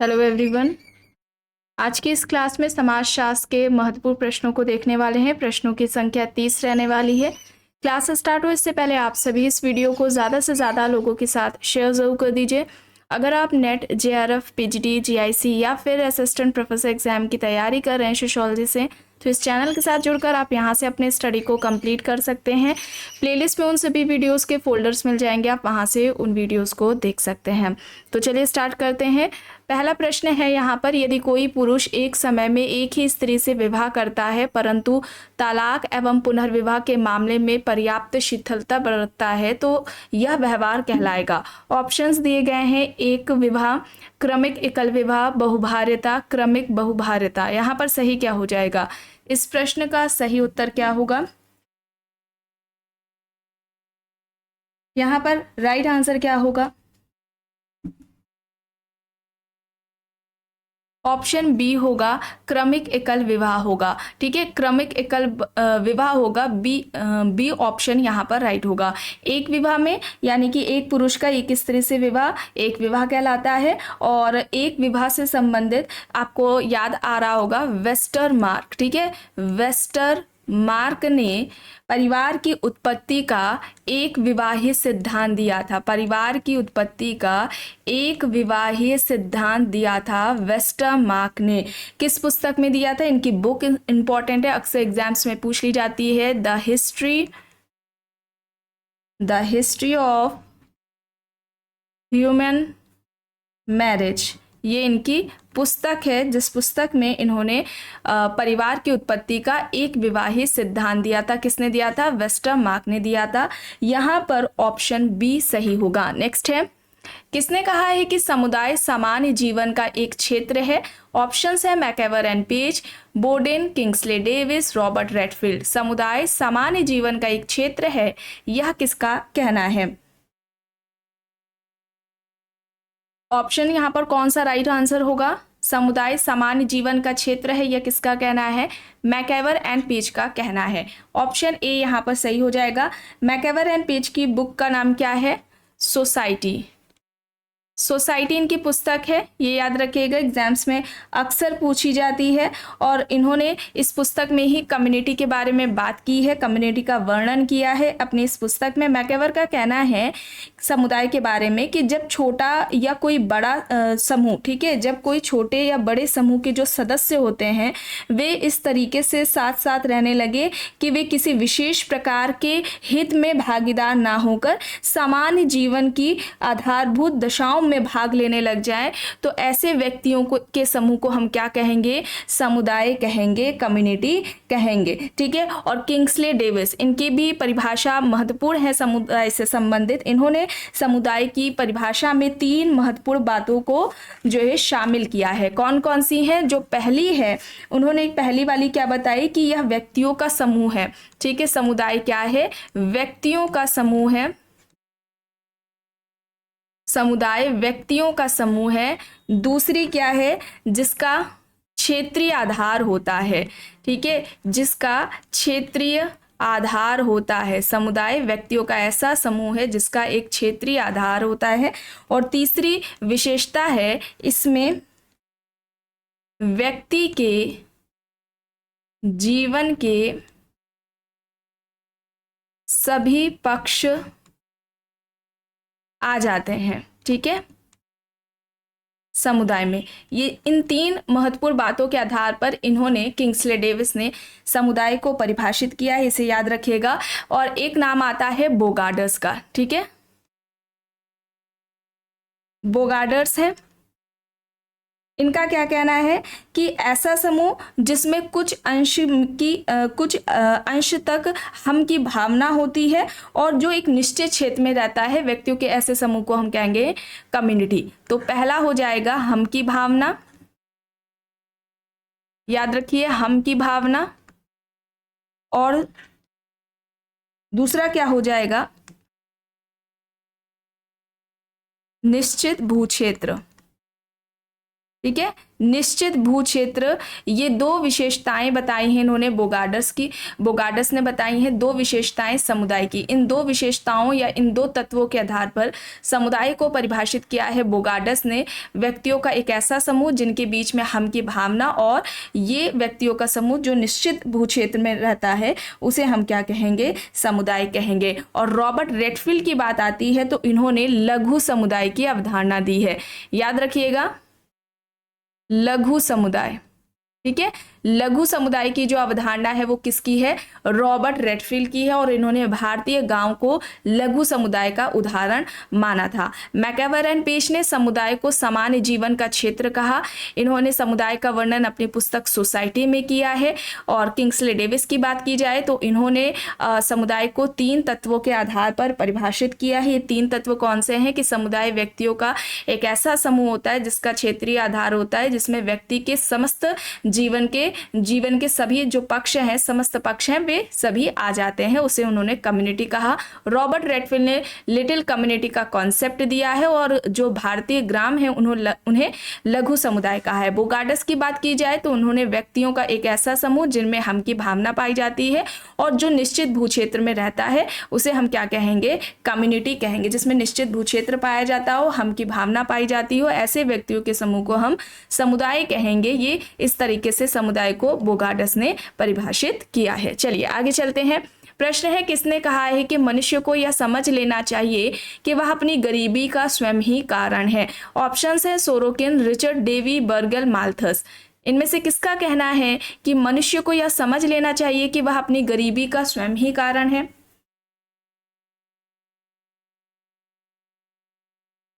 Hello everyone. आज की इस क्लास में समाजशास्त्र के महत्वपूर्ण प्रश्नों को देखने वाले हैं। प्रश्नों की संख्या 30 रहने वाली है। क्लास स्टार्ट हो इससे पहले आप सभी इस वीडियो को ज़्यादा से ज़्यादा लोगों के साथ शेयर ज़रूर कर दीजिए। अगर आप नेट, जेआरएफ, पीजीडी, जीआईसी या फिर असिस्टेंट प्रोफेसर एग्जाम की तैयारी कर रहे हैं सोशियोलॉजी से, तो इस चैनल के साथ जुड़कर आप यहाँ से अपने स्टडी को कंप्लीट कर सकते हैं। प्लेलिस्ट में उन सभी वीडियोस के फोल्डर्स मिल जाएंगे, आप वहाँ से उन वीडियोस को देख सकते हैं। तो चलिए स्टार्ट करते हैं। पहला प्रश्न है यहाँ पर, यदि कोई पुरुष एक समय में एक ही स्त्री से विवाह करता है परंतु तलाक एवं पुनर्विवाह के मामले में पर्याप्त शिथिलता बरतता है तो यह व्यवहार कहलाएगा। ऑप्शंस दिए गए हैं, एक विवाह, क्रमिक एकल विवाह, बहुभार्यता, क्रमिक बहुभार्यता। यहाँ पर सही क्या हो जाएगा? इस प्रश्न का सही उत्तर क्या होगा? यहाँ पर राइट आंसर क्या होगा? ऑप्शन बी होगा, क्रमिक एकल विवाह होगा। ठीक है, क्रमिक एकल विवाह होगा। बी ऑप्शन यहाँ पर राइट होगा। एक विवाह में यानी कि एक पुरुष का एक स्त्री से विवाह एक विवाह कहलाता है, और एक विवाह से संबंधित आपको याद आ रहा होगा वेस्टरमार्क। ठीक है, वेस्टरमार्क ने परिवार की उत्पत्ति का एक विवाही सिद्धांत दिया था। परिवार की उत्पत्ति का एक विवाही सिद्धांत दिया था वेस्टरमार्क ने। किस पुस्तक में दिया था? इनकी बुक इंपॉर्टेंट है, अक्सर एग्जाम्स में पूछ ली जाती है। The history of human marriage, ये इनकी पुस्तक है, जिस पुस्तक में इन्होंने परिवार की उत्पत्ति का एक विवाही सिद्धांत दिया था। किसने दिया था? वेस्टरमार्क ने दिया था। यहाँ पर ऑप्शन बी सही होगा। नेक्स्ट है, किसने कहा है कि समुदाय सामान्य जीवन का एक क्षेत्र है? ऑप्शंस है MacIver and Page, Borden, Kingsley Davis, Robert Redfield. समुदाय सामान्य जीवन का एक क्षेत्र है, यह किसका कहना है? ऑप्शन यहाँ पर कौन सा राइट आंसर होगा? समुदाय सामान्य जीवन का क्षेत्र है, यह किसका कहना है? मैकएवर एंड पेज का कहना है। ऑप्शन ए यहाँ पर सही हो जाएगा। मैकएवर एंड पेज की बुक का नाम क्या है? सोसाइटी इनकी पुस्तक है, ये याद रखिएगा, एग्जाम्स में अक्सर पूछी जाती है। और इन्होंने इस पुस्तक में ही कम्युनिटी के बारे में बात की है, कम्युनिटी का वर्णन किया है अपनी इस पुस्तक में। मैकएवर का कहना है समुदाय के बारे में कि जब छोटा या कोई बड़ा समूह, ठीक है, जब कोई छोटे या बड़े समूह के जो सदस्य होते हैं वे इस तरीके से साथ साथ रहने लगे कि वे किसी विशेष प्रकार के हित में भागीदार ना होकर सामान्य जीवन की आधारभूत दशाओं में भाग लेने लग जाए, तो ऐसे व्यक्तियों को के समूह को हम क्या कहेंगे? समुदाय कहेंगे, कम्युनिटी कहेंगे। ठीक है, और किंग्सले डेविस, इनकी भी परिभाषा महत्वपूर्ण है समुदाय से संबंधित। इन्होंने समुदाय की परिभाषा में 3 महत्वपूर्ण बातों को जो है शामिल किया है। कौन कौन सी हैं? जो पहली है, उन्होंने पहली वाली क्या बताई कि यह व्यक्तियों का समूह है। ठीक है, समुदाय क्या है? व्यक्तियों का समूह है। समुदाय व्यक्तियों का समूह है। दूसरी क्या है? जिसका क्षेत्रीय आधार होता है। ठीक है, जिसका क्षेत्रीय आधार होता है। समुदाय व्यक्तियों का ऐसा समूह है जिसका एक क्षेत्रीय आधार होता है। और तीसरी विशेषता है, इसमें व्यक्ति के जीवन के सभी पक्ष आ जाते हैं। ठीक है, समुदाय में ये इन 3 महत्वपूर्ण बातों के आधार पर इन्होंने, किंग्सले डेविस ने, समुदाय को परिभाषित किया है, इसे याद रखिएगा। और एक नाम आता है बोगार्डर्स का। ठीक है, बोगार्डर्स है, इनका क्या कहना है कि ऐसा समूह जिसमें कुछ अंश तक हम की भावना होती है और जो एक निश्चित क्षेत्र में रहता है व्यक्तियों के, ऐसे समूह को हम कहेंगे कम्युनिटी। तो पहला हो जाएगा हम की भावना, याद रखिए, हम की भावना। और दूसरा क्या हो जाएगा? निश्चित भूक्षेत्र। ठीक है, निश्चित भू क्षेत्र, ये दो विशेषताएं बताई हैं इन्होंने बोगार्डस ने बताई हैं दो विशेषताएं समुदाय की। इन दो विशेषताओं या इन दो तत्वों के आधार पर समुदाय को परिभाषित किया है बोगार्डस ने। व्यक्तियों का एक ऐसा समूह जिनके बीच में हम की भावना, और ये व्यक्तियों का समूह जो निश्चित भू क्षेत्र में रहता है उसे हम क्या कहेंगे, समुदाय कहेंगे। और रॉबर्ट रेडफील्ड की बात आती है तो इन्होंने लघु समुदाय की अवधारणा दी है। याद रखिएगा, लघु समुदाय। ठीक है, लघु समुदाय की जो अवधारणा है वो किसकी है, रॉबर्ट रेडफील्ड की है, और इन्होंने भारतीय गांव को लघु समुदाय का उदाहरण माना था। मैकएवर एंड पेज ने समुदाय को सामान्य जीवन का क्षेत्र कहा। इन्होंने समुदाय का वर्णन अपनी पुस्तक सोसाइटी में किया है। और किंग्सले डेविस की बात की जाए तो इन्होंने समुदाय को 3 तत्वों के आधार पर परिभाषित किया है। ये 3 तत्व कौन से हैं कि समुदाय व्यक्तियों का एक ऐसा समूह होता है जिसका क्षेत्रीय आधार होता है, जिसमें व्यक्ति के समस्त जीवन के सभी जो पक्ष हैं, समस्त पक्ष हैं, वे सभी आ जाते हैं। उसे उन्होंने कम्युनिटी कहा। रॉबर्ट रेडफील्ड ने लिटिल कम्युनिटी का कॉन्सेप्ट दिया है, और जो भारतीय ग्राम है उन्हें लघु समुदाय कहा है। बोगार्डस की बात की जाए तो उन्होंने व्यक्तियों का एक ऐसा समूह जिनमें हम की भावना पाई जाती है और जो निश्चित भू क्षेत्र में रहता है उसे हम क्या कहेंगे, कम्युनिटी कहेंगे। जिसमें निश्चित भू क्षेत्र पाया जाता हो, हम की भावना पाई जाती हो, ऐसे व्यक्तियों के समूह को हम समुदाय कहेंगे। ये इस तरीके से समुदाय को बोगार्डस ने परिभाषित किया है। चलिए आगे चलते हैं। प्रश्न है, किसने कहा है कि मनुष्य को यह समझ लेना चाहिए कि वह अपनी गरीबी का स्वयं ही कारण है। ऑप्शंस है Sorokin, Richard Davy, Bergel, Malthus. इनमें से किसका कहना है कि मनुष्य को यह समझ लेना चाहिए कि वह अपनी गरीबी का स्वयं ही कारण है?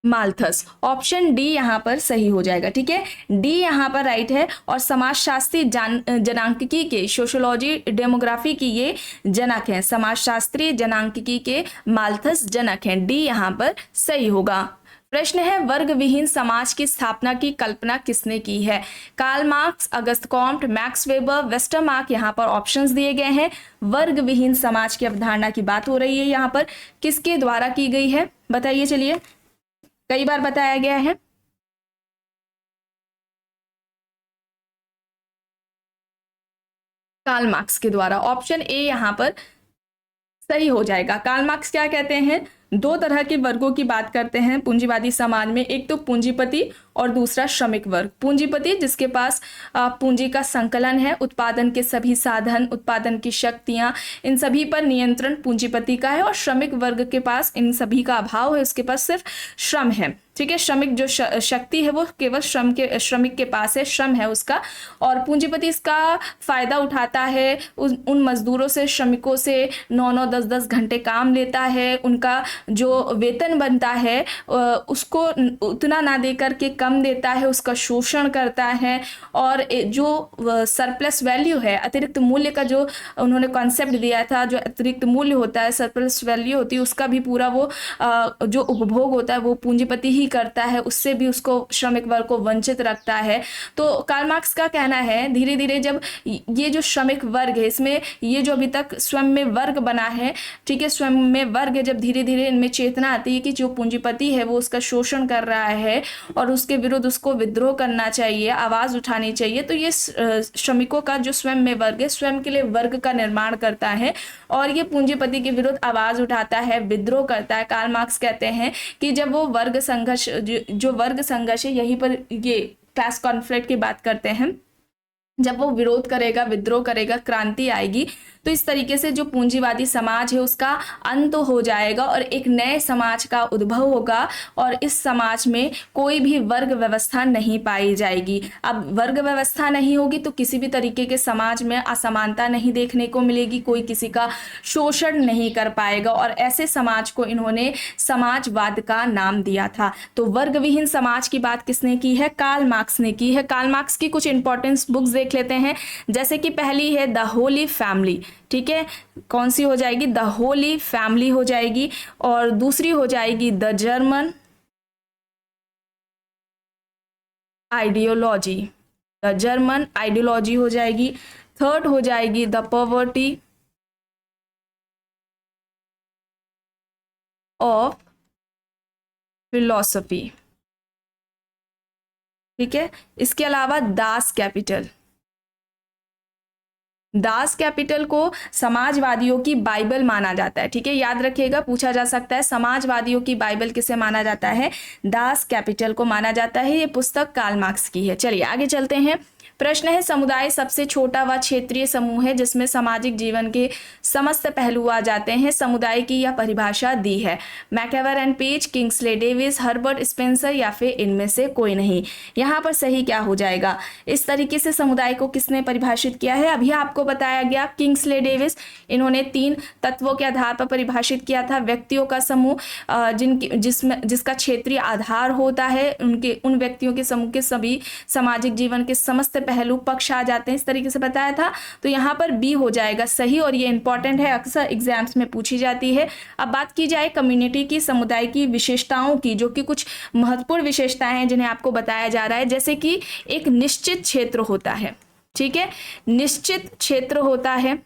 माल्थस। ऑप्शन डी यहाँ पर सही हो जाएगा। ठीक है, डी यहाँ पर राइट है। और समाजशास्त्री जनांकिकी के, सोशियोलॉजी डेमोग्राफी की ये जनक हैं। समाजशास्त्री जनांकिकी के माल्थस जनक हैं। डी यहाँ पर सही होगा। प्रश्न है, वर्ग विहीन समाज की स्थापना की कल्पना किसने की है? Karl Marx, Auguste Comte, max weber, Westermarck. यहाँ पर ऑप्शंस दिए गए हैं। वर्ग विहीन समाज की अवधारणा की बात हो रही है, यहाँ पर किसके द्वारा की गई है बताइए। चलिए, कई बार बताया गया है। कार्ल मार्क्स के द्वारा। ऑप्शन ए यहां पर सही हो जाएगा। कार्ल मार्क्स क्या कहते हैं, 2 तरह के वर्गों की बात करते हैं पूंजीवादी समाज में। एक तो पूंजीपति और दूसरा श्रमिक वर्ग। पूंजीपति जिसके पास पूंजी का संकलन है, उत्पादन के सभी साधन, उत्पादन की शक्तियां, इन सभी पर नियंत्रण पूंजीपति का है। और श्रमिक वर्ग के पास इन सभी का अभाव है, उसके पास सिर्फ श्रम है। ठीक है, श्रमिक जो शक्ति है वो केवल श्रमिक के पास है, श्रम है उसका। और पूंजीपति इसका फायदा उठाता है, उन मजदूरों से, श्रमिकों से 9-9, 10-10 घंटे काम लेता है। उनका जो वेतन बनता है उसको उतना ना देकर के कम देता है, उसका शोषण करता है। और जो सरप्लस वैल्यू है, अतिरिक्त मूल्य का जो उन्होंने कॉन्सेप्ट दिया था, जो अतिरिक्त मूल्य होता है, सरप्लस वैल्यू होती है, उसका भी पूरा वो जो उपभोग होता है वो पूंजीपति ही करता है। उससे भी उसको, श्रमिक वर्ग को वंचित रखता है। तो कार्ल मार्क्स का कहना है, धीरे धीरे जब ये जो श्रमिक वर्ग है, इसमें ये जो अभी तक स्वयं में वर्ग बना है, ठीक है, स्वयं में वर्ग है, जब धीरे धीरे इनमें चेतना आती है कि जो पूंजीपति है वो उसका शोषण कर रहा है और उसके विरुद्ध उसको विद्रोह करना चाहिए, आवाज उठानी चाहिए, तो ये श्रमिकों का जो स्वयं में वर्ग है, स्वयं के लिए वर्ग का निर्माण करता है और ये पूंजीपति के विरुद्ध आवाज उठाता है, विद्रोह करता है। कार्ल मार्क्स कहते हैं कि जब वो वर्ग संघर्ष, जो वर्ग संघर्ष है, यहीं पर ये क्लास कॉन्फ्लिक्ट की बात करते हैं, जब वो विरोध करेगा, विद्रोह करेगा, क्रांति आएगी, तो इस तरीके से जो पूंजीवादी समाज है उसका अंत हो जाएगा और एक नए समाज का उद्भव होगा। और इस समाज में कोई भी वर्ग व्यवस्था नहीं पाई जाएगी। अब वर्ग व्यवस्था नहीं होगी तो किसी भी तरीके के समाज में असमानता नहीं देखने को मिलेगी, कोई किसी का शोषण नहीं कर पाएगा। और ऐसे समाज को इन्होंने समाजवाद का नाम दिया था। तो वर्ग विहीन समाज की बात किसने की है? कार्ल मार्क्स ने की है। कार्ल मार्क्स की कुछ इंपॉर्टेंट बुक्स देख लेते हैं, जैसे कि पहली है द होली फैमिली। ठीक है, कौन सी हो जाएगी? द होली फैमिली हो जाएगी। और दूसरी हो जाएगी the German ideology, the German ideology हो जाएगी। थर्ड हो जाएगी द पॉवर्टी ऑफ फिलोसफी। ठीक है। इसके अलावा दास कैपिटल, दास कैपिटल को समाजवादियों की बाइबल माना जाता है। ठीक है, याद रखिएगा, पूछा जा सकता है समाजवादियों की बाइबल किसे माना जाता है, दास कैपिटल को माना जाता है। ये पुस्तक कार्ल मार्क्स की है। चलिए आगे चलते हैं। प्रश्न है, समुदाय सबसे छोटा व क्षेत्रीय समूह है जिसमें सामाजिक जीवन के समस्त पहलू आ जाते हैं। समुदाय की यह परिभाषा दी है MacIver and Page, Kingsley Davis, Herbert Spencer या फिर इनमें से कोई नहीं। यहाँ पर सही क्या हो जाएगा? इस तरीके से समुदाय को किसने परिभाषित किया है? अभी आपको बताया गया किंग्सले डेविस, इन्होंने 3 तत्वों के आधार पर परिभाषित किया था। व्यक्तियों का समूह जिसका क्षेत्रीय आधार होता है, उन व्यक्तियों के समूह के सभी सामाजिक जीवन के समस्त पहलू पक्ष आ जाते हैं, इस तरीके से बताया था। तो यहाँ पर बी हो जाएगा सही, और ये इंपॉर्टेंट है, अक्सर एग्जाम्स में पूछी जाती है। अब बात की जाए कम्युनिटी की, समुदाय की विशेषताओं की, जो कि कुछ महत्वपूर्ण विशेषताएं हैं जिन्हें आपको बताया जा रहा है। जैसे कि एक निश्चित क्षेत्र होता है, ठीक है, निश्चित क्षेत्र होता है।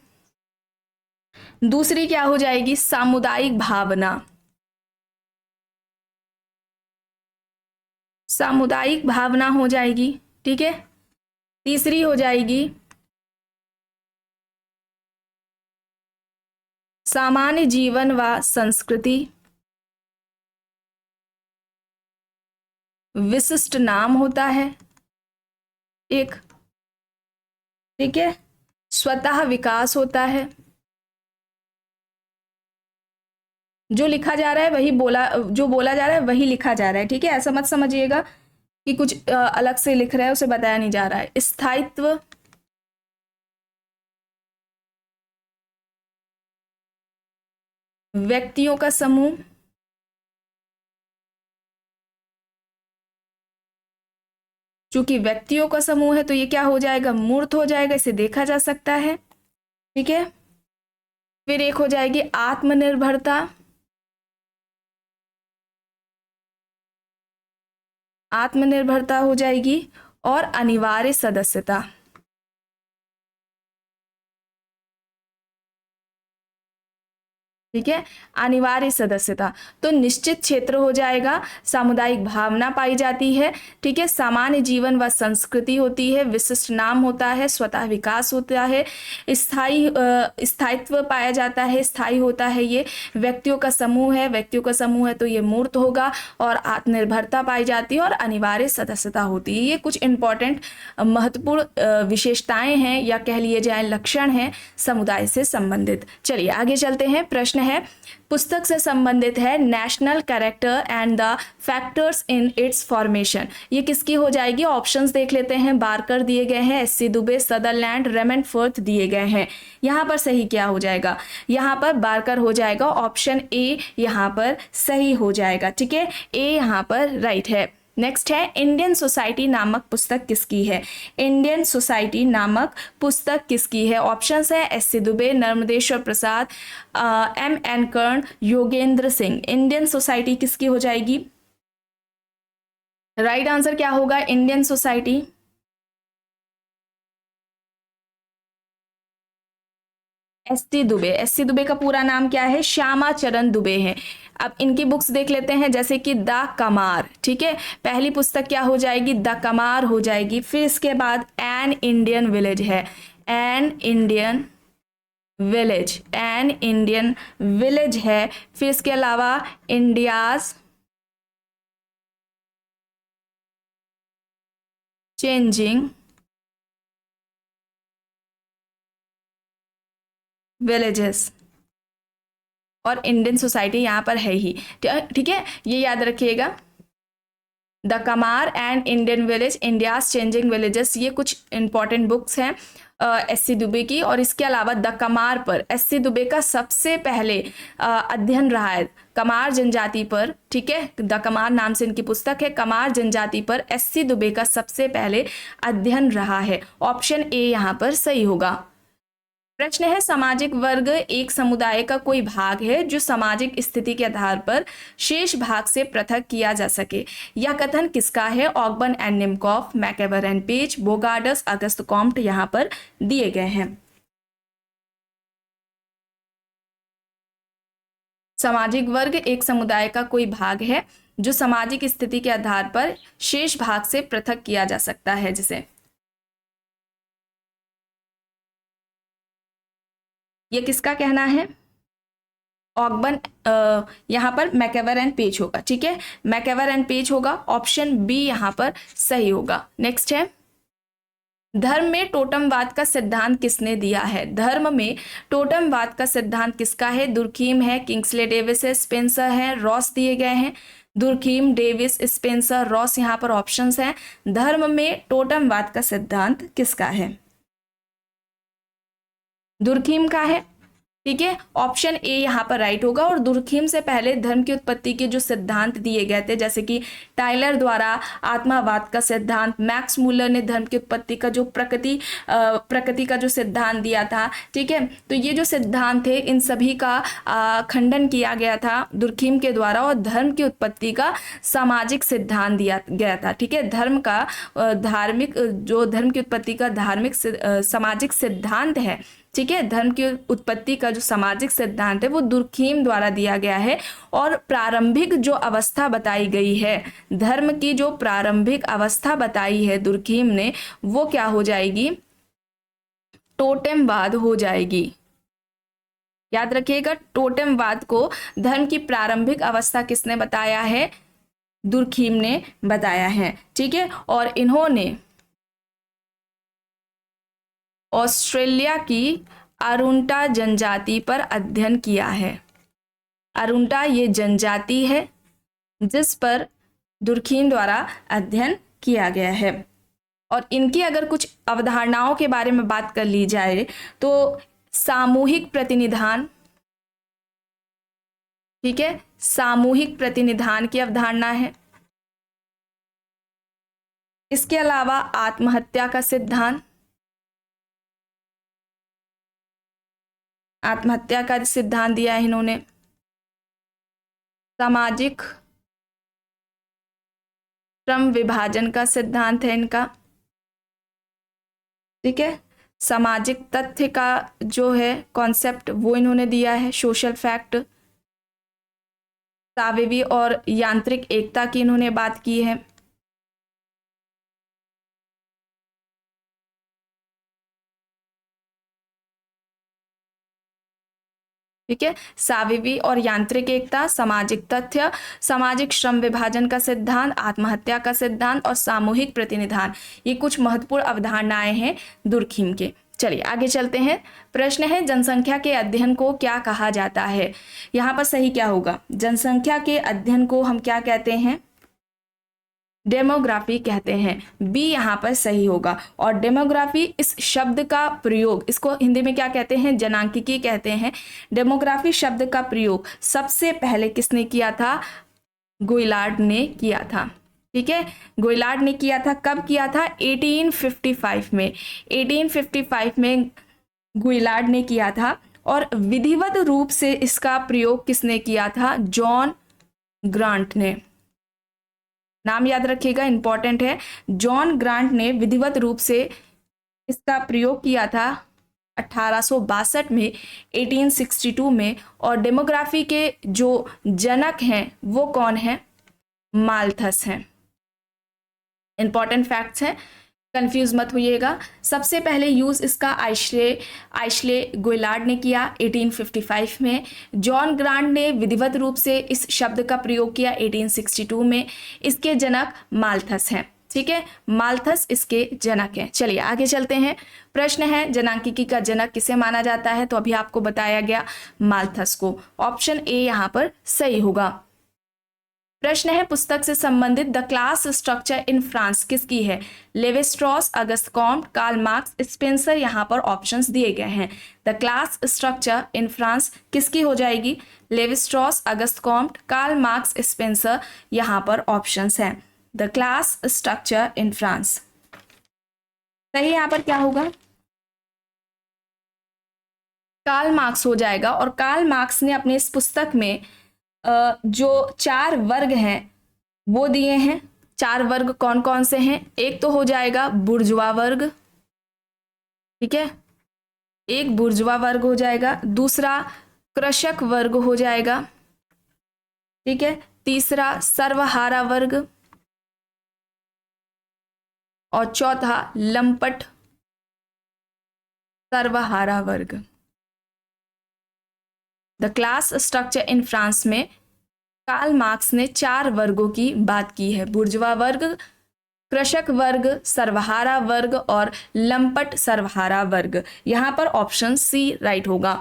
दूसरी क्या हो जाएगी? सामुदायिक भावना, सामुदायिक भावना हो जाएगी। ठीक है, तीसरी हो जाएगी सामान्य जीवन व संस्कृति, विशिष्ट नाम होता है एक, ठीक है, स्वतः विकास होता है। जो लिखा जा रहा है वही जो बोला जा रहा है वही लिखा जा रहा है। ठीक है, ऐसा मत समझिएगा कि कुछ अलग से लिख रहा है, उसे बताया नहीं जा रहा है। स्थायित्व, व्यक्तियों का समूह, चूंकि व्यक्तियों का समूह है तो ये क्या हो जाएगा? मूर्त हो जाएगा, इसे देखा जा सकता है। ठीक है, फिर एक हो जाएगी आत्मनिर्भरता, आत्मनिर्भरता हो जाएगी, और अनिवार्य सदस्यता। ठीक है, अनिवार्य सदस्यता। तो निश्चित क्षेत्र हो जाएगा, सामुदायिक भावना पाई जाती है। ठीक है, सामान्य जीवन व संस्कृति होती है, विशिष्ट नाम होता है, स्वतः विकास होता है, स्थायित्व पाया जाता है, स्थायी होता है, ये व्यक्तियों का समूह है, व्यक्तियों का समूह है तो ये मूर्त होगा, और आत्मनिर्भरता पाई जाती है, और अनिवार्य सदस्यता होती है। ये कुछ इंपॉर्टेंट महत्वपूर्ण विशेषताएं हैं, या कह लिए जाए लक्षण हैं समुदाय से संबंधित। चलिए आगे चलते हैं। प्रश्न है, पुस्तक से संबंधित है national character and the factors in its formation. ये किसकी हो जाएगी? ऑप्शंस देख लेते हैं। बारकर दिए गए हैं, एस.सी. दुबे, सदरलैंड, रेमंडफोर्थ दिए गए हैं। यहाँ पर सही क्या हो जाएगा? यहाँ पर बारकर हो जाएगा, ऑप्शन ए यहाँ पर सही हो जाएगा। ठीक है, ए यहाँ पर राइट है। नेक्स्ट है, इंडियन सोसाइटी नामक पुस्तक किसकी है? इंडियन सोसाइटी नामक पुस्तक किसकी है? ऑप्शंस है एस.सी. दुबे, नर्मदेश्वर प्रसाद, M.N. कर्ण, योगेंद्र सिंह। इंडियन सोसाइटी किसकी हो जाएगी? राइट आंसर क्या होगा? Indian society SC. Dubey. SC. Dubey का पूरा नाम क्या है? श्यामा चरण दुबे है। अब इनकी बुक्स देख लेते हैं, जैसे कि द कमार। ठीक है, पहली पुस्तक क्या हो जाएगी? द कमार हो जाएगी। फिर इसके बाद एन इंडियन विलेज है, an Indian village, an Indian village है। फिर इसके अलावा इंडियाज चेंजिंग विलेजेस, और इंडियन सोसाइटी यहाँ पर है ही। ठीक है, ये याद रखिएगा, the Kumar and Indian village, India's changing villages, ये कुछ इंपॉर्टेंट बुक्स हैं एस.सी. दुबे की। और इसके अलावा द कमार पर एस.सी. दुबे का सबसे पहले अध्ययन रहा है कमार जनजाति पर। ठीक है, द कमार नाम से इनकी पुस्तक है, कमार जनजाति पर एस.सी. दुबे का सबसे पहले अध्ययन रहा है। ऑप्शन ए यहाँ पर सही होगा। प्रश्न है, सामाजिक वर्ग एक समुदाय का कोई भाग है जो सामाजिक स्थिति के आधार पर शेष भाग से पृथक किया जा सके। यह कथन किसका है? Ogburn and Nimkoff, MacIver and Page, Bogardus, Auguste Comte यहाँ पर दिए गए हैं। सामाजिक वर्ग एक समुदाय का कोई भाग है जो सामाजिक स्थिति के आधार पर शेष भाग से पृथक किया जा सकता है। जिसे ये किसका कहना है? ऑगबन, यहाँ पर मैकेवर एंड पेज होगा। ठीक है, मैकेवर एंड पेज होगा। ऑप्शन बी यहाँ पर सही होगा। नेक्स्ट है, धर्म में टोटमवाद का सिद्धांत किसने दिया है? धर्म में टोटमवाद का सिद्धांत किसका है? दुर्खीम है, किंग्सले डेविस है, स्पेंसर है, रॉस दिए गए हैं। दुर्खीम, डेविस, स्पेंसर, रॉस यहाँ पर ऑप्शंस हैं। धर्म में टोटमवाद का सिद्धांत किसका है? दुर्खीम का है। ठीक है, ऑप्शन ए यहाँ पर राइट होगा। और दुर्खीम से पहले धर्म की उत्पत्ति के जो सिद्धांत दिए गए थे, जैसे कि टाइलर द्वारा आत्मावाद का सिद्धांत, मैक्स मूलर ने धर्म की उत्पत्ति का जो प्रकृति का जो सिद्धांत दिया था। ठीक है, तो ये जो सिद्धांत थे इन सभी का खंडन किया गया था दुर्खीम के द्वारा, और धर्म की उत्पत्ति का सामाजिक सिद्धांत दिया गया था। ठीक है, धर्म का धार्मिक, जो धर्म की उत्पत्ति का धार्मिक सामाजिक सिद्धांत है, ठीक है, धर्म की उत्पत्ति का जो सामाजिक सिद्धांत है वो दुर्खीम द्वारा दिया गया है। और प्रारंभिक जो अवस्था बताई गई है, धर्म की जो प्रारंभिक अवस्था बताई है दुर्खीम ने, वो क्या हो जाएगी? टोटेमवाद हो जाएगी। याद रखिएगा, टोटेमवाद को धर्म की प्रारंभिक अवस्था किसने बताया है? दुर्खीम ने बताया है। ठीक है, और इन्होंने ऑस्ट्रेलिया की अरुंटा जनजाति पर अध्ययन किया है। अरुंटा ये जनजाति है जिस पर दुर्खीम द्वारा अध्ययन किया गया है। और इनकी अगर कुछ अवधारणाओं के बारे में बात कर ली जाए तो सामूहिक प्रतिनिधान, ठीक है, सामूहिक प्रतिनिधान की अवधारणा है। इसके अलावा आत्महत्या का सिद्धांत, आत्महत्या का सिद्धांत दिया है इन्होंने। सामाजिक श्रम विभाजन का सिद्धांत है इनका। ठीक है, सामाजिक तथ्य का जो है कॉन्सेप्ट वो इन्होंने दिया है, सोशल फैक्ट। साविवी और यांत्रिक एकता की इन्होंने बात की है। ठीक है, साविवी और यांत्रिक एकता, सामाजिक तथ्य, सामाजिक श्रम विभाजन का सिद्धांत, आत्महत्या का सिद्धांत और सामूहिक प्रतिनिधान, ये कुछ महत्वपूर्ण अवधारणाएं हैं दुर्खीम के। चलिए आगे चलते हैं। प्रश्न है, जनसंख्या के अध्ययन को क्या कहा जाता है? यहाँ पर सही क्या होगा? जनसंख्या के अध्ययन को हम क्या कहते हैं? डेमोग्राफी कहते हैं। बी यहाँ पर सही होगा। और डेमोग्राफी इस शब्द का प्रयोग, इसको हिंदी में क्या कहते हैं? जनांकिकी कहते हैं। डेमोग्राफी शब्द का प्रयोग सबसे पहले किसने किया था? गोइलार्ड ने किया था। ठीक है, गोइलार्ड ने किया था। कब किया था? 1855 में। 1855 में गोइलार्ड ने किया था। और विधिवत रूप से इसका प्रयोग किसने किया था? जॉन ग्रांट ने। नाम याद रखिएगा, इंपॉर्टेंट है। जॉन ग्रांट ने विधिवत रूप से इसका प्रयोग किया था 1862 में, 1862 में। और डेमोग्राफी के जो जनक हैं वो कौन है? माल्थस हैं। इंपॉर्टेंट फैक्ट्स हैं, कंफ्यूज मत होइएगा। सबसे पहले यूज इसका आइशले गोइलार्ड ने किया 1855 में। जॉन ग्रांट ने विधिवत रूप से इस शब्द का प्रयोग किया 1862 में। इसके जनक माल्थस हैं। ठीक है, माल्थस इसके जनक हैं। चलिए आगे चलते हैं। प्रश्न है, जनांकिकी का जनक किसे माना जाता है? तो अभी आपको बताया गया माल्थस को। ऑप्शन ए यहाँ पर सही होगा। प्रश्न है, पुस्तक से संबंधित the class structure in France किसकी है? Levy-straws, Auguste Comte, Karl Marx, Spencer, यहाँ पर ऑप्शंस दिए गए हैं। The class structure in France किसकी हो जाएगी? Levy-straws, Auguste Comte, Karl Marx, Spencer, यहाँ पर ऑप्शंस हैं। The class structure in France सही यहाँ पर क्या होगा? कार्ल मार्क्स हो जाएगा। और कार्ल मार्क्स ने अपने इस पुस्तक में जो 4 वर्ग हैं वो दिए हैं। 4 वर्ग कौन कौन से हैं? एक तो हो जाएगा बुर्जुआ वर्ग, ठीक है, एक बुर्जुआ वर्ग हो जाएगा। दूसरा कृषक वर्ग हो जाएगा। ठीक है। तीसरा सर्वहारा वर्ग और चौथा लंपट सर्वहारा वर्ग। The class structure in France में कार्ल मार्क्स ने 4 वर्गों की बात की है, बुर्जुआ वर्ग, कृषक वर्ग, सर्वहारा वर्ग और लंपट सर्वहारा वर्ग। यहां पर ऑप्शन सी राइट होगा।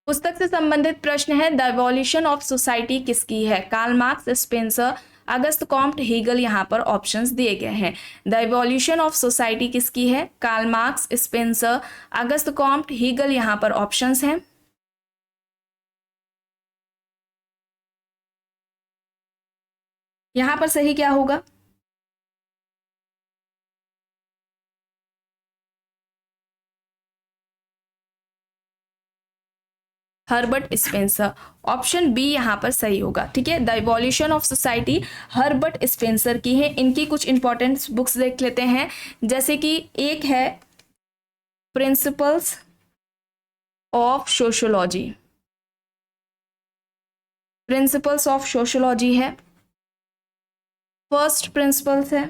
पुस्तक से संबंधित प्रश्न है, द इवोल्यूशन ऑफ सोसाइटी किसकी है? Karl Marx, Spencer, Auguste Comte, Hegel. यहां पर ऑप्शंस दिए गए हैं। द इवोल्यूशन ऑफ सोसाइटी किसकी है? Karl Marx, Spencer, Auguste Comte, Hegel. यहां पर ऑप्शंस हैं। यहां पर सही क्या होगा? Herbert Spencer. ऑप्शन बी यहां पर सही होगा। ठीक है, the evolution of society Herbert Spencer की है। इनकी कुछ इंपॉर्टेंट बुक्स देख लेते हैं, जैसे कि एक है principles of sociology, principles of sociology है। फर्स्ट प्रिंसिपल्स है,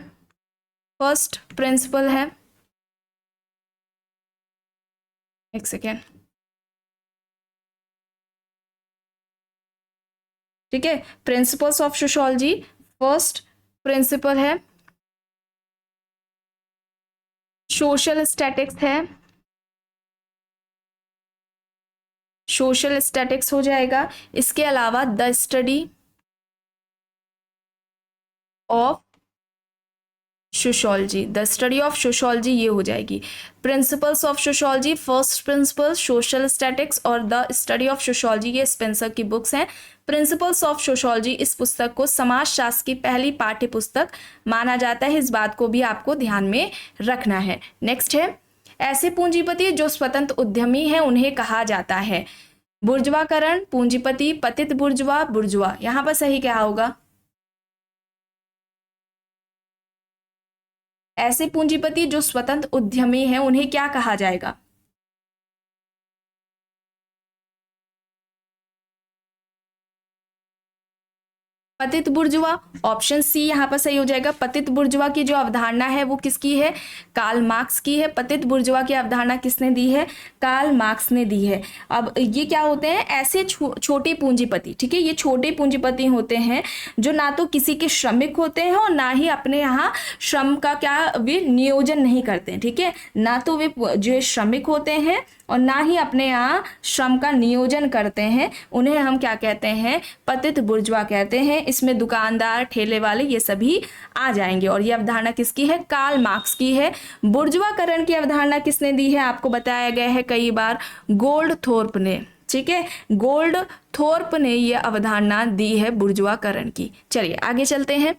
फर्स्ट प्रिंसिपल है, एक सेकेंड। ठीक है, principles of sociology first principle है। सोशल स्टैटिक्स है, सोशल स्टैटिक्स हो जाएगा। इसके अलावा the study of sociology, the study of sociology ये हो जाएगी। Principles of sociology, first principle, social statics और द स्टडी ऑफ सोशियोलॉजी, ये स्पेंसर की बुक्स हैं। प्रिंसिपल्स ऑफ सोशियोलॉजी, इस पुस्तक को समाजशास्त्र की पहली पाठ्य पुस्तक माना जाता है। इस बात को भी आपको ध्यान में रखना है। नेक्स्ट है, ऐसे पूंजीपति जो स्वतंत्र उद्यमी हैं उन्हें कहा जाता है? बुर्जवाकरण, पूंजीपति, पतित बुर्जवा, बुर्जवा। यहां पर सही क्या होगा? ऐसे पूंजीपति जो स्वतंत्र उद्यमी हैं उन्हें क्या कहा जाएगा? पतित बुर्जुआ। ऑप्शन सी यहां पर सही हो जाएगा। पतित बुर्जुआ की जो अवधारणा है वो किसकी है? कार्ल मार्क्स की है। पतित बुर्जुआ की अवधारणा किसने दी है? कार्ल मार्क्स ने दी है। अब ये क्या होते हैं? ऐसे छोटे पूंजीपति, ठीक है, ये छोटे पूंजीपति होते हैं जो ना तो किसी के श्रमिक होते हैं और ना ही अपने यहाँ श्रम का क्या वे नियोजन नहीं करते हैं। ठीक है, ना तो वे जो श्रमिक होते हैं और ना ही अपने यहाँ श्रम का नियोजन करते हैं, उन्हें हम क्या कहते हैं? पतित बुर्जुआ कहते हैं। इसमें दुकानदार, ठेले वाले, ये सभी आ जाएंगे। और ये अवधारणा किसकी है? कार्ल मार्क्स की है। बुर्जुआकरण की अवधारणा किसने दी है? आपको बताया गया है कई बार, गोल्डथोर्प ने। ठीक है, गोल्डथोर्प ने यह अवधारणा दी है बुर्जुआकरण की। चलिए आगे चलते हैं।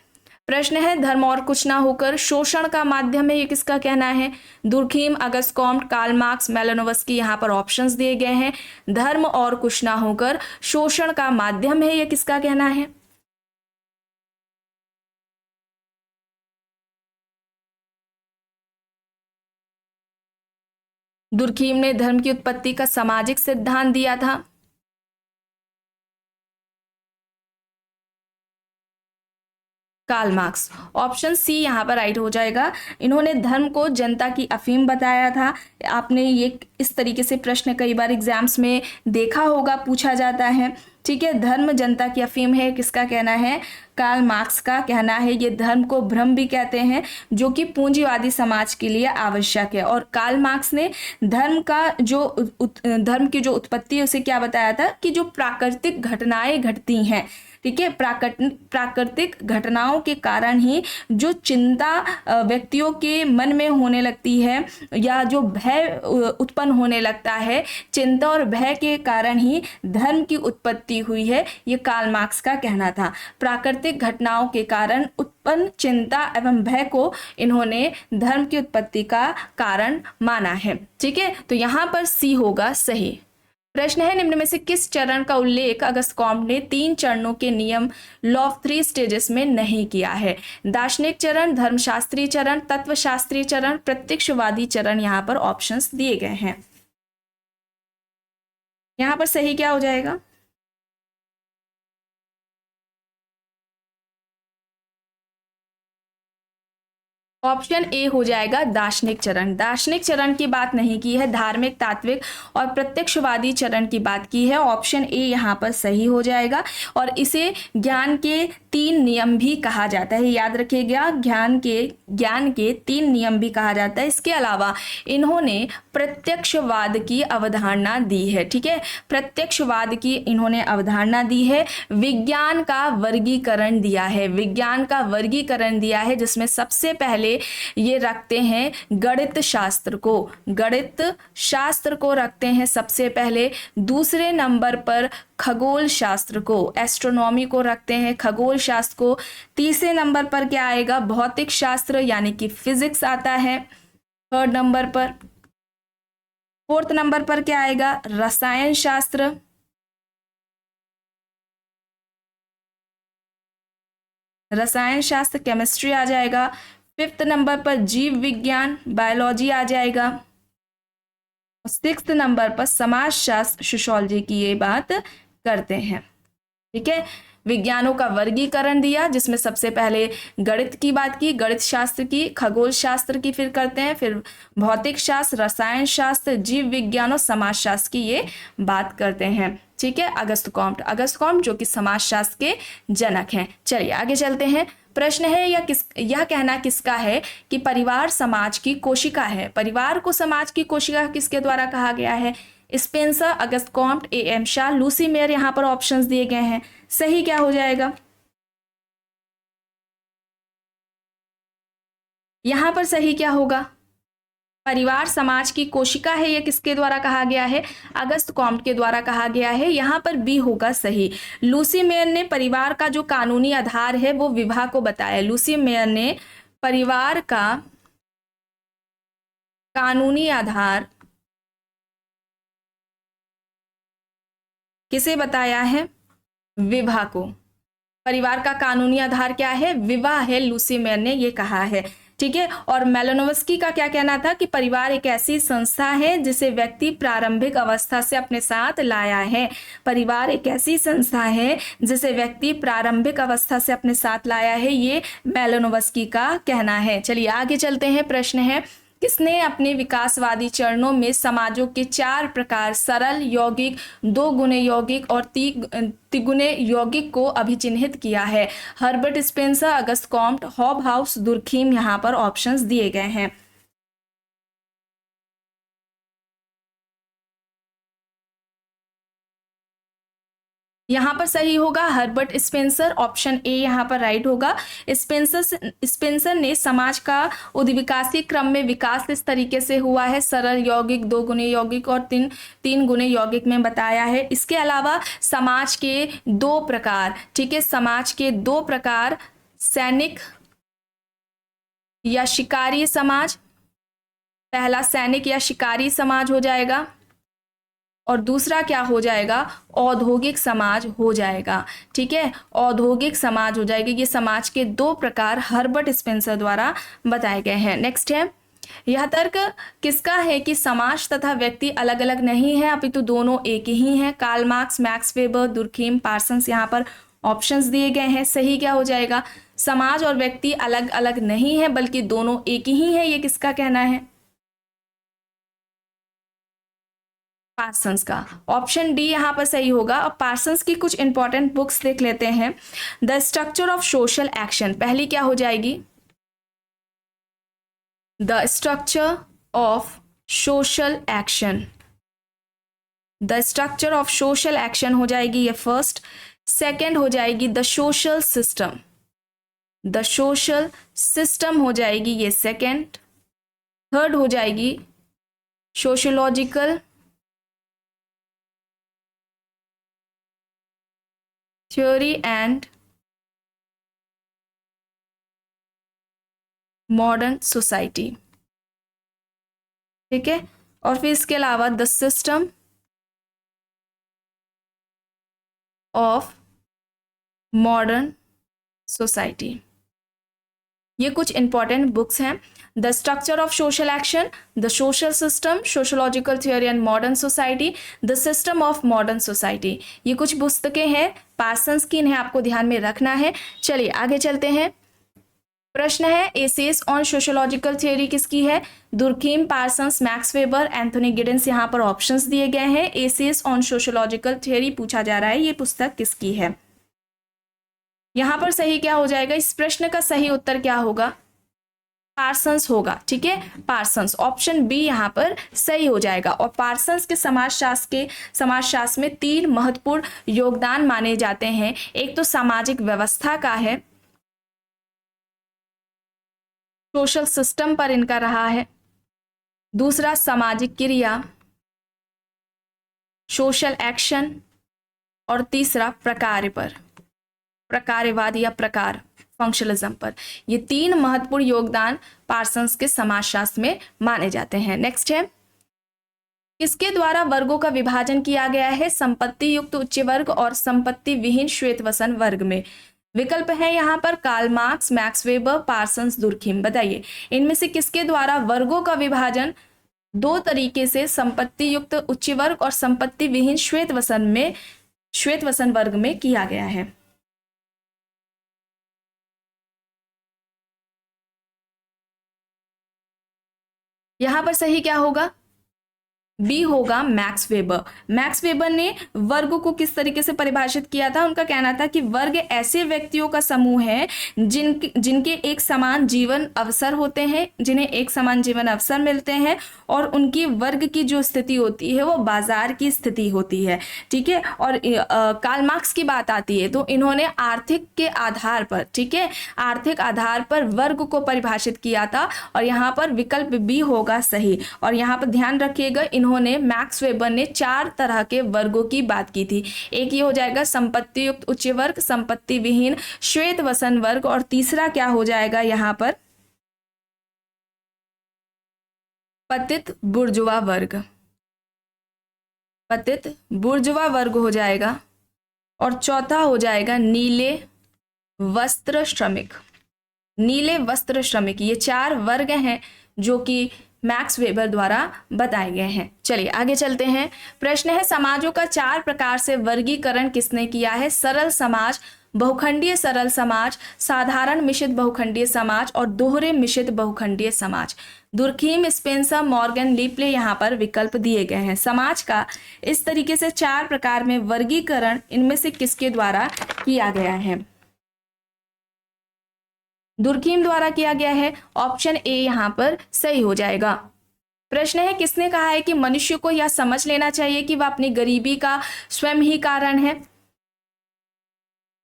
प्रश्न है, धर्म और कुछ ना होकर शोषण का माध्यम है, ये किसका कहना है? Durkheim, Auguste Comte, Karl Marx, मेलानोव्स्की। यहाँ पर ऑप्शंस दिए गए हैं। धर्म और कुछ ना होकर शोषण का माध्यम है, ये किसका कहना है? दुर्खीम ने धर्म की उत्पत्ति का सामाजिक सिद्धांत दिया था। Karl Marx. ऑप्शन सी यहाँ पर राइट हो जाएगा। इन्होंने धर्म को जनता की अफीम बताया था। आपने ये इस तरीके से प्रश्न कई बार एग्जाम्स में देखा होगा, पूछा जाता है। ठीक है, धर्म जनता की अफीम है, किसका कहना है? कार्ल मार्क्स का कहना है। ये धर्म को भ्रम भी कहते हैं जो कि पूंजीवादी समाज के लिए आवश्यक है। और कार्ल मार्क्स ने धर्म का जो धर्म की जो उत्पत्ति है उसे क्या बताया था? कि जो प्राकृतिक घटनाएं घटती हैं, ठीक है, प्राकृतिक घटनाओं के कारण ही जो चिंता व्यक्तियों के मन में होने लगती है या जो भय उत्पन्न होने लगता है, चिंता और भय के कारण ही धर्म की उत्पत्ति हुई है, ये कार्ल मार्क्स का कहना था। प्राकृतिक घटनाओं के कारण उत्पन्न चिंता एवं भय को इन्होंने धर्म की उत्पत्ति का कारण माना है। ठीक है, तो यहाँ पर सी होगा सही। प्रश्न है, निम्न में से किस चरण का उल्लेख अगस्त कॉम्ट ने 3 चरणों के नियम लॉ ऑफ 3 स्टेजेस में नहीं किया है? दार्शनिक चरण, धर्मशास्त्रीय चरण, तत्वशास्त्रीय चरण, प्रत्यक्षवादी चरण। यहाँ पर ऑप्शंस दिए गए हैं। यहाँ पर सही क्या हो जाएगा? ऑप्शन ए हो जाएगा दार्शनिक चरण। दार्शनिक चरण की बात नहीं की है, धार्मिक, तात्विक और प्रत्यक्षवादी चरण की बात की है। ऑप्शन ए यहाँ पर सही हो जाएगा। और इसे ज्ञान के 3 नियम भी कहा जाता है, याद रखिएगा, ज्ञान के 3 नियम भी कहा जाता है। इसके अलावा इन्होंने प्रत्यक्षवाद की अवधारणा दी है। ठीक है, प्रत्यक्षवाद की इन्होंने अवधारणा दी है। विज्ञान का वर्गीकरण दिया है, विज्ञान का वर्गीकरण दिया है, जिसमें सबसे पहले ये रखते हैं गणित शास्त्र को, गणित शास्त्र को रखते हैं सबसे पहले। दूसरे नंबर पर खगोल शास्त्र को, एस्ट्रोनॉमी को रखते हैं, खगोल शास्त्र को। तीसरे नंबर पर क्या आएगा, भौतिक शास्त्र यानी कि फिजिक्स आता है 3rd नंबर पर। 4th नंबर पर क्या आएगा, रसायन शास्त्र। रसायन शास्त्र केमिस्ट्री आ जाएगा। 5th नंबर पर जीव विज्ञान, बायोलॉजी आ जाएगा। 6th नंबर पर समाज शास्त्र, सोशियोलॉजी की ये बात करते हैं। ठीक है, विज्ञानों का वर्गीकरण दिया, जिसमें सबसे पहले गणित की बात की, गणित शास्त्र की, खगोल शास्त्र की फिर करते हैं, फिर भौतिक शास्त्र, रसायन शास्त्र, जीव विज्ञान और समाज शास्त्र की ये बात करते हैं। ठीक है, अगस्त कॉम्ट जो कि समाज शास्त्र के जनक हैं। चलिए आगे चलते हैं। प्रश्न है यह कहना किसका है कि परिवार समाज की कोशिका है। परिवार को समाज की कोशिका किसके द्वारा कहा गया है, Spencer, Auguste Comte, A.M. Shah, Lucy Mair. यहाँ पर ऑप्शंस दिए गए हैं, सही क्या हो जाएगा, यहाँ पर सही क्या होगा, परिवार समाज की कोशिका है, यह किसके द्वारा कहा गया है, अगस्त कॉम्ट के द्वारा कहा गया है। यहाँ पर बी होगा सही। लूसी मेयर ने परिवार का जो कानूनी आधार है वो विवाह को बताया। लूसी मेयर ने परिवार का कानूनी आधार किसे बताया है, विवाह को। परिवार का कानूनी आधार क्या है, विवाह है, लूसी मेयर ने ये कहा है। ठीक है, और मेलानोव्स्की का क्या कहना था कि परिवार एक ऐसी संस्था है जिसे व्यक्ति प्रारंभिक अवस्था से अपने साथ लाया है। परिवार एक ऐसी संस्था है जिसे व्यक्ति प्रारंभिक अवस्था से अपने साथ लाया है, ये मेलानोव्स्की का कहना है। चलिए आगे चलते हैं। प्रश्न है, किसने अपने विकासवादी चरणों में समाजों के 4 प्रकार, सरल, यौगिक, 2 गुणे यौगिक और तिगुने यौगिक को अभिचिन्हित किया है। Herbert Spencer, Auguste Comte, Hobhouse, Durkheim. यहाँ पर ऑप्शंस दिए गए हैं। यहाँ पर सही होगा हर्बर्ट स्पेंसर, ऑप्शन ए यहाँ पर राइट होगा। स्पेंसर ने समाज का उद्विकासी क्रम में विकास इस तरीके से हुआ है, सरल, यौगिक, 2 गुणे यौगिक और 3 गुणे यौगिक में बताया है। इसके अलावा समाज के 2 प्रकार, ठीक है, समाज के 2 प्रकार, सैनिक या शिकारी समाज, पहला सैनिक या शिकारी समाज हो जाएगा और दूसरा क्या हो जाएगा, औद्योगिक समाज हो जाएगा। ठीक है, औद्योगिक समाज हो जाएगी। ये समाज के 2 प्रकार हर्बर्ट स्पेंसर द्वारा बताए गए हैं। नेक्स्ट है, यह तर्क किसका है कि समाज तथा व्यक्ति अलग अलग नहीं है अपितु दोनों एक ही हैं। Karl Marx, Max Weber, Durkheim, Parsons. यहाँ पर ऑप्शंस दिए गए हैं, सही क्या हो जाएगा, समाज और व्यक्ति अलग अलग नहीं है बल्कि दोनों एक ही है, ये किसका कहना है, पार्सन्स का। ऑप्शन डी यहाँ पर सही होगा। अब पार्सन्स की कुछ इंपॉर्टेंट बुक्स देख लेते हैं। The structure of social action, पहली क्या हो जाएगी, the structure of social action, the structure of social action हो जाएगी ये फर्स्ट। सेकेंड हो जाएगी the social system, the social system हो जाएगी ये सेकेंड। थर्ड हो जाएगी sociological theory and modern society. ठीक है, और फिर इसके अलावा the system of modern society. ये कुछ इंपॉर्टेंट बुक्स हैं। The structure of social action, the social system, sociological theory and modern society, the system of modern society. ये कुछ पुस्तकें हैं पार्सन्स की, इन्हें आपको ध्यान में रखना है। चलिए आगे चलते हैं। प्रश्न है एसेस ऑन सोशियोलॉजिकल थियोरी किसकी है? Durkheim, Parsons, max weber, Anthony Giddens. यहाँ पर ऑप्शंस दिए गए हैं। एसेस ऑन सोशियोलॉजिकल थियोरी पूछा जा रहा है, ये पुस्तक किसकी है? यहाँ पर सही क्या हो जाएगा? इस प्रश्न का सही उत्तर क्या होगा? पार्सन्स होगा। ठीक है, पार्सन्स, ऑप्शन बी यहाँ पर सही हो जाएगा। और पार्सन्स के समाजशास्त्र में 3 महत्वपूर्ण योगदान माने जाते हैं। एक तो सामाजिक व्यवस्था का है, सोशल सिस्टम पर इनका रहा है। दूसरा सामाजिक क्रिया, सोशल एक्शन। और तीसरा प्रकार्य पर, प्रकार्यवाद या प्रकार, फंक्शनलिज्म पर। ये 3 महत्वपूर्ण योगदान पार्सन्स के समाजशास्त्र में माने जाते हैं। नेक्स्ट है, किसके द्वारा वर्गों का विभाजन किया गया है? संपत्ति युक्त उच्च वर्ग और संपत्ति विहीन श्वेतवसन वर्ग में। विकल्प है यहाँ पर Karl Marx, Max Weber, Parsons, Durkheim. बताइए इनमें से किसके द्वारा वर्गों का विभाजन 2 तरीके से, संपत्ति युक्त उच्च वर्ग और संपत्ति विहीन श्वेतवसन वर्ग में किया गया है? यहां पर सही क्या होगा? बी होगा, मैक्स वेबर। मैक्स वेबर ने वर्ग को किस तरीके से परिभाषित किया था? उनका कहना था कि वर्ग ऐसे व्यक्तियों का समूह है जिनके एक समान जीवन अवसर होते हैं, जिन्हें एक समान जीवन अवसर मिलते हैं, और उनकी वर्ग की जो स्थिति होती है वो बाजार की स्थिति होती है। ठीक है, और कार्ल मार्क्स की बात आती है तो इन्होंने आर्थिक के आधार पर, ठीक है, आर्थिक आधार पर वर्ग को परिभाषित किया था। और यहाँ पर विकल्प बी होगा सही। और यहाँ पर ध्यान रखिएगा, इन्होंने, मैक्स वेबर ने 4 तरह के वर्गों की बात की थी। एक ये हो जाएगा संपत्ति युक्त उच्च वर्ग, संपत्ति विहीन श्वेतवसन वर्ग, और तीसरा क्या हो जाएगा यहाँ पर? पतित बुर्जुआ वर्ग, पतित बुर्जुआ वर्ग हो जाएगा। और चौथा हो जाएगा नीले वस्त्र श्रमिक, नीले वस्त्र श्रमिक। ये 4 वर्ग हैं जो कि मैक्स वेबर द्वारा बताए गए हैं। चलिए आगे चलते हैं। प्रश्न है समाजों का 4 प्रकार से वर्गीकरण किसने किया है? सरल समाज, बहुखंडीय सरल समाज, साधारण मिश्रित बहुखंडीय समाज और दोहरे मिश्रित बहुखंडीय समाज। दुर्खीम, स्पेंसर, मॉर्गन, लिपले यहाँ पर विकल्प दिए गए हैं। समाज का इस तरीके से 4 प्रकार में वर्गीकरण इनमें से किसके द्वारा किया गया है? दुर्खीम द्वारा किया गया है। ऑप्शन ए यहाँ पर सही हो जाएगा। प्रश्न है किसने कहा है कि मनुष्य को यह समझ लेना चाहिए कि वह अपनी गरीबी का स्वयं ही कारण है?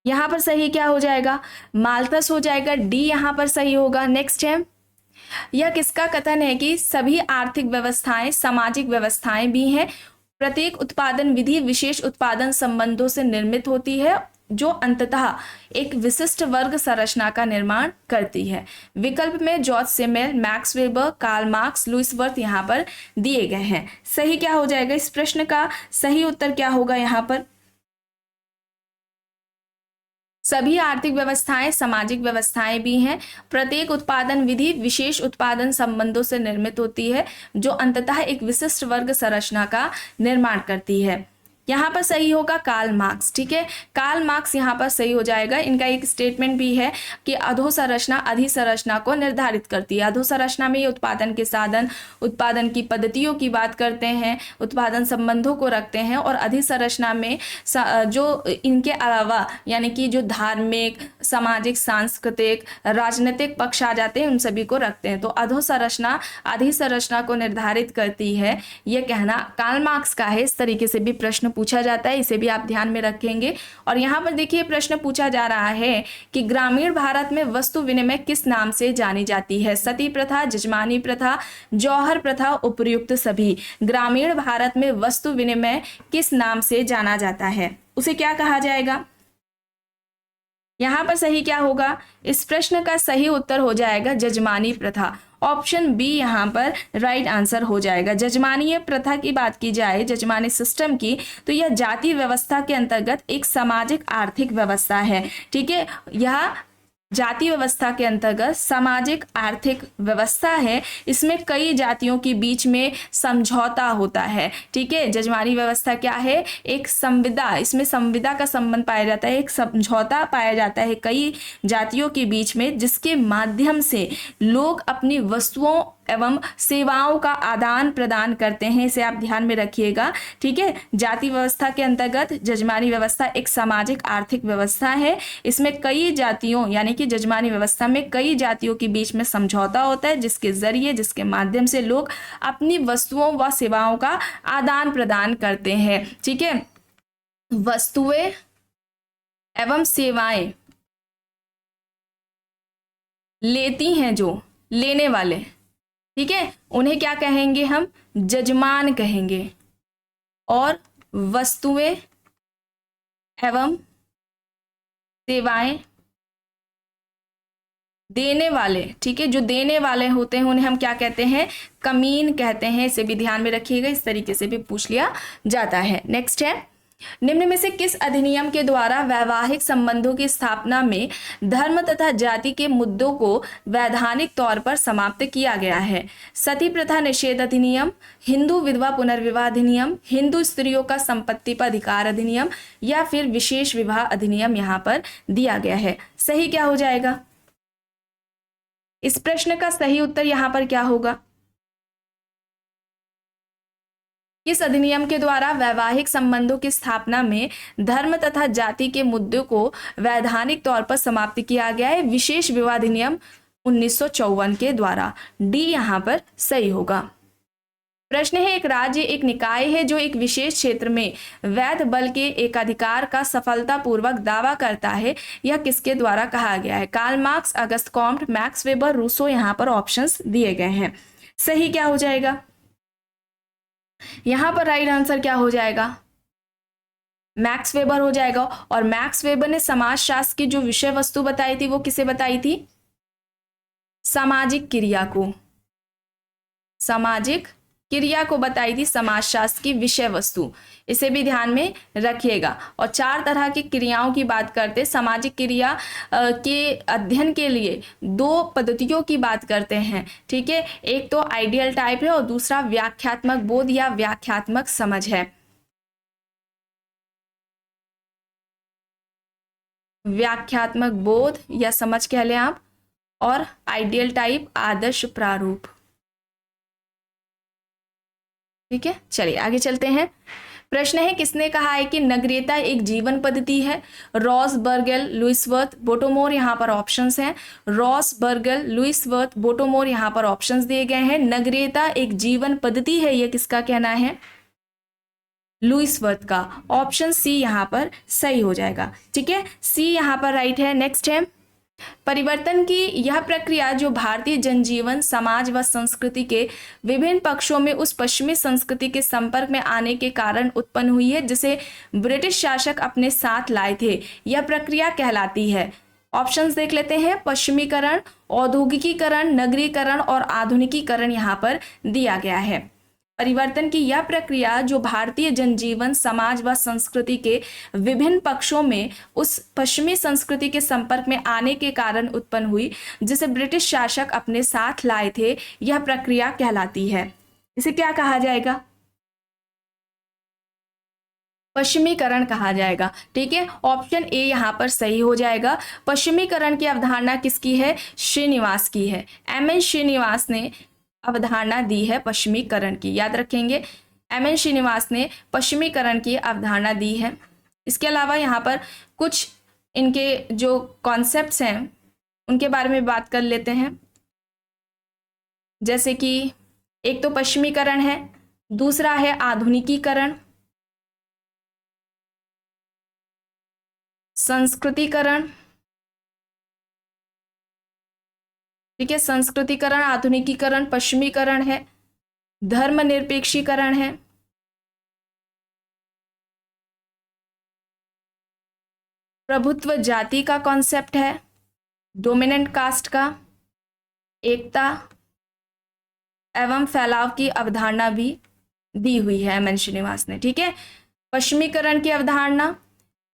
यहां पर सही क्या हो जाएगा? माल्थस हो जाएगा। डी यहां पर सही होगा। नेक्स्ट है, यह किसका कथन है कि सभी आर्थिक व्यवस्थाएं सामाजिक व्यवस्थाएं भी हैं? प्रत्येक उत्पादन विधि विशेष उत्पादन संबंधों से निर्मित होती है जो अंततः एक विशिष्ट वर्ग संरचना का निर्माण करती है। विकल्प में George Simmel, Max Weber, Karl Marx, Louis Wirth यहाँ पर दिए गए हैं। सही क्या हो जाएगा? इस प्रश्न का सही उत्तर क्या होगा? यहाँ पर सभी आर्थिक व्यवस्थाएं सामाजिक व्यवस्थाएं भी हैं। प्रत्येक उत्पादन विधि विशेष उत्पादन संबंधों से निर्मित होती है जो अंततः एक विशिष्ट वर्ग संरचना का निर्माण करती है। यहाँ पर सही होगा कार्ल मार्क्स। ठीक है, कार्ल मार्क्स यहाँ पर सही हो जाएगा। इनका एक स्टेटमेंट भी है कि अधोसंरचना अधिसंरचना को निर्धारित करती है। अधोसंरचना में ये उत्पादन के साधन, उत्पादन की पद्धतियों की बात करते हैं, उत्पादन संबंधों को रखते हैं, और अधिसंरचना में जो इनके अलावा यानी कि जो धार्मिक, सामाजिक, सांस्कृतिक, राजनीतिक पक्ष आ जाते हैं उन सभी को रखते हैं। तो अधोसंरचना अधिसंरचना को निर्धारित करती है, ये कहना कार्ल मार्क्स का है। इस तरीके से भी प्रश्न पूछा जाता है, इसे भी आप ध्यान में रखेंगे। और यहाँ पर देखिए प्रश्न पूछा जा रहा है कि ग्रामीण भारत में वस्तु विनिमय किस नाम से जानी जाती है? सती प्रथा, जजमानी प्रथा, जौहर प्रथा, उपर्युक्त सभी। ग्रामीण भारत में वस्तु विनिमय किस नाम से जाना जाता है? उसे क्या कहा जाएगा? यहाँ पर सही क्या होगा? इस प्रश्न का सही उत्तर हो जाएगा जजमानी प्रथा। ऑप्शन बी यहाँ पर राइट आंसर हो जाएगा। जजमानीय प्रथा की बात की जाए, जजमानी सिस्टम की, तो यह जाति व्यवस्था के अंतर्गत एक सामाजिक आर्थिक व्यवस्था है। ठीक है, यह जाति व्यवस्था के अंतर्गत सामाजिक आर्थिक व्यवस्था है, इसमें कई जातियों के बीच में समझौता होता है। ठीक है, जजमानी व्यवस्था क्या है, एक संविदा, इसमें संविदा का संबंध पाया जाता है, एक समझौता पाया जाता है कई जातियों के बीच में, जिसके माध्यम से लोग अपनी वस्तुओं एवं सेवाओं का आदान प्रदान करते हैं। इसे आप ध्यान में रखिएगा। ठीक है, जाति व्यवस्था के अंतर्गत जजमानी व्यवस्था एक सामाजिक आर्थिक व्यवस्था है, इसमें कई जातियों यानी कि जजमानी व्यवस्था में कई जातियों के बीच में समझौता होता है, जिसके जरिए जिसके माध्यम से लोग अपनी वस्तुओं व सेवाओं का आदान प्रदान करते हैं। ठीक है, वस्तुएं एवं सेवाएं लेती हैं जो लेने वाले, ठीक है, उन्हें क्या कहेंगे, हम जजमान कहेंगे। और वस्तुएं एवं सेवाएं देने वाले, ठीक है, जो देने वाले होते हैं उन्हें हम क्या कहते हैं, कमीन कहते हैं। इसे भी ध्यान में रखिएगा, इस तरीके से भी पूछ लिया जाता है। नेक्स्ट है, निम्न में से किस अधिनियम के द्वारा वैवाहिक संबंधों की स्थापना में धर्म तथा जाति के मुद्दों को वैधानिक तौर पर समाप्त किया गया है? सती प्रथा निषेध अधिनियम, हिंदू विधवा पुनर्विवाह अधिनियम, हिंदू स्त्रियों का संपत्ति पर अधिकार अधिनियम, या फिर विशेष विवाह अधिनियम यहाँ पर दिया गया है। सही क्या हो जाएगा? इस प्रश्न का सही उत्तर यहाँ पर क्या होगा? किस अधिनियम के द्वारा वैवाहिक संबंधों की स्थापना में धर्म तथा जाति के मुद्दों को वैधानिक तौर पर समाप्त किया गया है? विशेष विवाह अधिनियम 1954 के द्वारा। डी यहाँ पर सही होगा। प्रश्न है, एक राज्य एक निकाय है जो एक विशेष क्षेत्र में वैध बल के एकाधिकार का सफलतापूर्वक दावा करता है, यह किसके द्वारा कहा गया है? Karl Marx, Auguste Comte, max weber, Rousseau. यहाँ पर ऑप्शंस दिए गए हैं। सही क्या हो जाएगा? यहां पर राइट आंसर क्या हो जाएगा? मैक्स वेबर हो जाएगा। और मैक्स वेबर ने समाजशास्त्र की जो विषय वस्तु बताई थी वो किसे बताई थी? सामाजिक क्रिया को, सामाजिक क्रिया को बताई थी समाजशास्त्र की विषय वस्तु। इसे भी ध्यान में रखिएगा। और 4 तरह की क्रियाओं की बात करते, सामाजिक क्रिया के अध्ययन के लिए 2 पद्धतियों की बात करते हैं। ठीक है, एक तो आइडियल टाइप है और दूसरा व्याख्यात्मक बोध या व्याख्यात्मक समझ है। व्याख्यात्मक बोध या समझ कह लें आप, और आइडियल टाइप आदर्श प्रारूप। ठीक है, चलिए आगे चलते हैं। प्रश्न है, किसने कहा है कि नगरीयता एक जीवन पद्धति है? रॉस, बर्गेल, लुइसवर्थ, बोटोमोर। यहाँ पर ऑप्शंस हैं। रॉस, बर्गेल, लुइसवर्थ, बोटोमोर। यहाँ पर ऑप्शंस दिए गए हैं। नगरीयता एक जीवन पद्धति है, यह किसका कहना है? लुइसवर्थ का। ऑप्शन सी यहाँ पर सही हो जाएगा। ठीक है, सी यहाँ पर राइट है। नेक्स्ट है, परिवर्तन की यह प्रक्रिया जो भारतीय जनजीवन, समाज व संस्कृति के विभिन्न पक्षों में उस पश्चिमी संस्कृति के संपर्क में आने के कारण उत्पन्न हुई है, जिसे ब्रिटिश शासक अपने साथ लाए थे, यह प्रक्रिया कहलाती है। ऑप्शंस देख लेते हैं। पश्चिमीकरण, औद्योगिकीकरण, नगरीकरण और आधुनिकीकरण यहाँ पर दिया गया है। परिवर्तन की यह प्रक्रिया जो भारतीय जनजीवन, समाज व संस्कृति के विभिन्न पक्षों में उस पश्चिमी संस्कृति के संपर्क में आने के कारण उत्पन्न हुई, जिसे ब्रिटिश शासक अपने साथ लाए थे, यह प्रक्रिया कहलाती है। इसे क्या कहा जाएगा? पश्चिमीकरण कहा जाएगा। ठीक है, ऑप्शन ए यहाँ पर सही हो जाएगा। पश्चिमीकरण की अवधारणा किसकी है? श्रीनिवास की है। एम.एन. श्रीनिवास ने अवधारणा दी है पश्चिमीकरण की, याद रखेंगे। एम.एन. श्रीनिवास ने पश्चिमीकरण की अवधारणा दी है। इसके अलावा यहाँ पर कुछ इनके जो कॉन्सेप्ट्स हैं उनके बारे में बात कर लेते हैं। जैसे कि एक तो पश्चिमीकरण है, दूसरा है आधुनिकीकरण, संस्कृतिकरण। ठीक है, संस्कृतिकरण, आधुनिकीकरण, पश्चिमीकरण है, धर्मनिरपेक्षीकरण है, प्रभुत्व जाति का कॉन्सेप्ट है, डोमिनेंट कास्ट का, एकता एवं फैलाव की अवधारणा भी दी हुई है एम.एन. श्रीनिवास ने। ठीक है, पश्चिमीकरण की अवधारणा,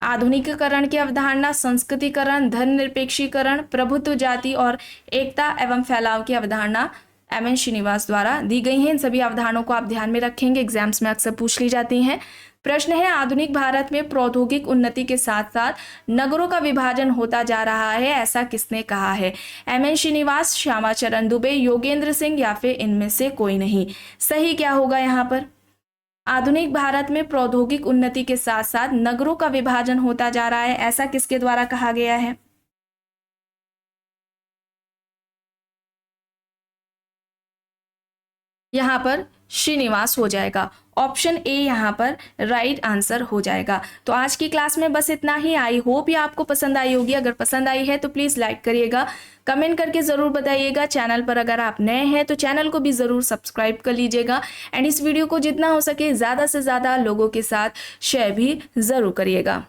आधुनिकीकरण की अवधारणा, संस्कृतिकरण, धर्मनिरपेक्षीकरण, प्रभुत्व, जाति और एकता एवं फैलाव की अवधारणा एम.एन. श्रीनिवास द्वारा दी गई हैं। इन सभी अवधारणाओं को आप ध्यान में रखेंगे, एग्जाम्स में अक्सर पूछ ली जाती हैं। प्रश्न है, आधुनिक भारत में प्रौद्योगिक उन्नति के साथ साथ नगरों का विभाजन होता जा रहा है, ऐसा किसने कहा है? एम.एन. श्रीनिवास, श्यामाचरण दुबे, योगेंद्र सिंह या फिर इनमें से कोई नहीं। सही क्या होगा यहाँ पर? आधुनिक भारत में प्रौद्योगिक उन्नति के साथ साथ नगरों का विभाजन होता जा रहा है, ऐसा किसके द्वारा कहा गया है? यहाँ पर श्रीनिवास हो जाएगा। ऑप्शन ए यहाँ पर राइट आंसर हो जाएगा। तो आज की क्लास में बस इतना ही। आई होप ये आपको पसंद आई होगी। अगर पसंद आई है तो प्लीज़ लाइक करिएगा, कमेंट करके ज़रूर बताइएगा। चैनल पर अगर आप नए हैं तो चैनल को भी ज़रूर सब्सक्राइब कर लीजिएगा एंड इस वीडियो को जितना हो सके ज़्यादा से ज़्यादा लोगों के साथ शेयर भी ज़रूर करिएगा।